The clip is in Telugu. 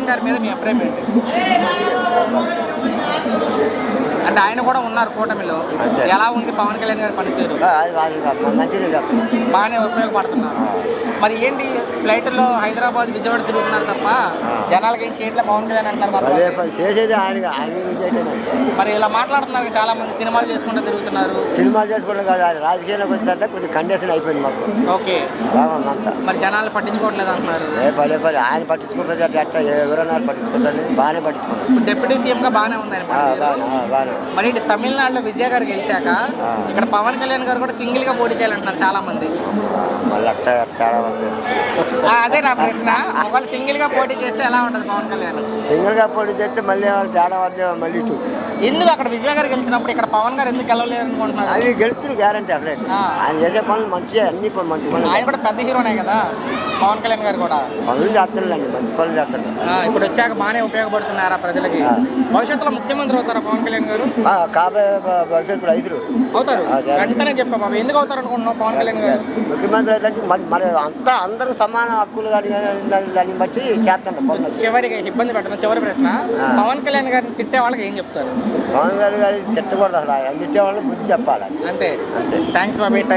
కళ్యాణ్ గారి మీద మీ అభిప్రాయం ఏంటి? అంటే ఆయన కూడా ఉన్నారు కూటమిలో. ఎలా ఉంది పవన్ కళ్యాణ్ గారి పనితీరు? బాగానే ఉపయోగపడుతున్నారు. మరి ఏంటి ఫ్లైట్లో హైదరాబాద్ విజయవాడ తిరుగుతున్నారు తప్ప జనాలకి ఏం చేయట్లే పవన్ కళ్యాణ్ అంటారు. మరి ఇలా మాట్లాడుతున్నారు చాలా మంది, సినిమాలు చేసుకుంటూ తిరుగుతున్నారు. సినిమాలు చేసుకోవడం కాదు, రాజకీయాల్లోకి వచ్చిన తర్వాత కొద్దిగా కండిషన్ అయిపోయింది మొత్తం. ఓకే, బాగుంది అంతా. మరి జనాలు పట్టించుకోవట్లేదు అంటున్నారు. పదే ఆయన పట్టించుకుంటుంది అట్లా ఎవరన్నా పట్టించుకుంటుంది, బాగానే పట్టించుకుంటారు. డిప్యూటీ సీఎం గా బాగానే ఉంది ఆయన. మరి తమిళనాడులో విజయ్ గారు గెలిచాక ఇక్కడ పవన్ కళ్యాణ్ గారు కూడా సింగిల్ గా పోటీ చేయాలంటున్నారు చాలా మంది. అదే నా ప్రశ్న, ఒకవేళ సింగిల్ గా పోటీ చేస్తే ఎలా ఉంటుంది పవన్ కళ్యాణ్? సింగిల్ గా పోటీ చేస్తే మళ్ళీ తేడా వద్ద మళ్ళీ ఎందుకు అక్కడ విజయ్ గారు గెలిచినప్పుడు ఇక్కడ పవన్ గారు ఎందుకు గెలవలేరు అనుకుంటున్నారు? అది గెలుస్తుంది గ్యారంటీ అసలు. ఆయన చేసే పనులు మంచిగా, అన్ని మంచి పనులు. ఆయన కూడా పెద్ద హీరోనే కదా పవన్ కళ్యాణ్ గారు కూడా. పనులు చేస్తున్నాడు, మంచి పనులు చేస్తాడు. ఇప్పుడు వచ్చాక బాగానే ఉపయోగపడుతున్నారా ప్రజలకి? భవిష్యత్తులో ముఖ్యమంత్రి అవుతారా పవన్ కళ్యాణ్ గారు? కాబోయే భవిష్యత్తులో అవుతారు. వెంటనే చెప్పా బాబు, ఎందుకు అవుతారు అనుకుంటున్నావు పవన్ కళ్యాణ్ గారు? ముఖ్యమంత్రి అయితే మరి అంతా అందరూ సమాన హక్కులు కానీ దాన్ని బట్టి చేస్తాడు. చివరికి ఇబ్బంది పెట్టడం, చివరి ప్రశ్న, పవన్ కళ్యాణ్ గారిని తిట్టే వాళ్ళకి ఏం చెప్తారు? పవన్ కళ్యాణ్ గారిని తిట్టకూడదు అసలు, తిట్టే వాళ్ళని బుద్ధి చెప్పాలి. అంతే. థ్యాంక్స్ బాబీ.